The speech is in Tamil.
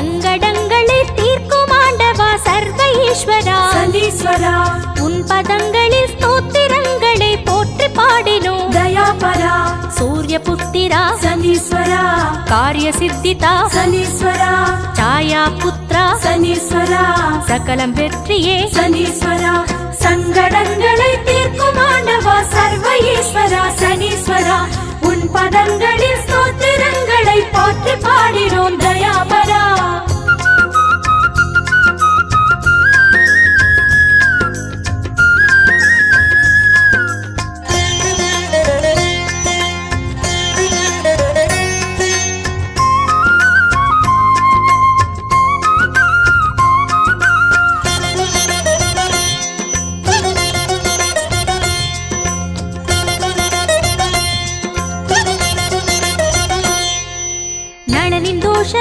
சங்கடங்களை தீர்க்கும் ஆண்டவா சர்வ ஈஸ்வரா சனீஸ்வரா உன் பதங்களில் ஸ்தோத்திரங்களை போற்றி பாடினோம் தயாபரா சூரிய புத்திரா சனீஸ்வரா காரிய சித்திதா சனீஸ்வரா சாயா புத்ரா சனீஸ்வரா சகலம் வெற்றியே சனீஸ்வரா சங்கடங்களை தீர்க்கும் ஆண்டவா சர்வ ஈஸ்வரா சனீஸ்வரா உன் பதங்களில் ஸ்தோத்திரங்களை போற்றி பாடினோம் தயா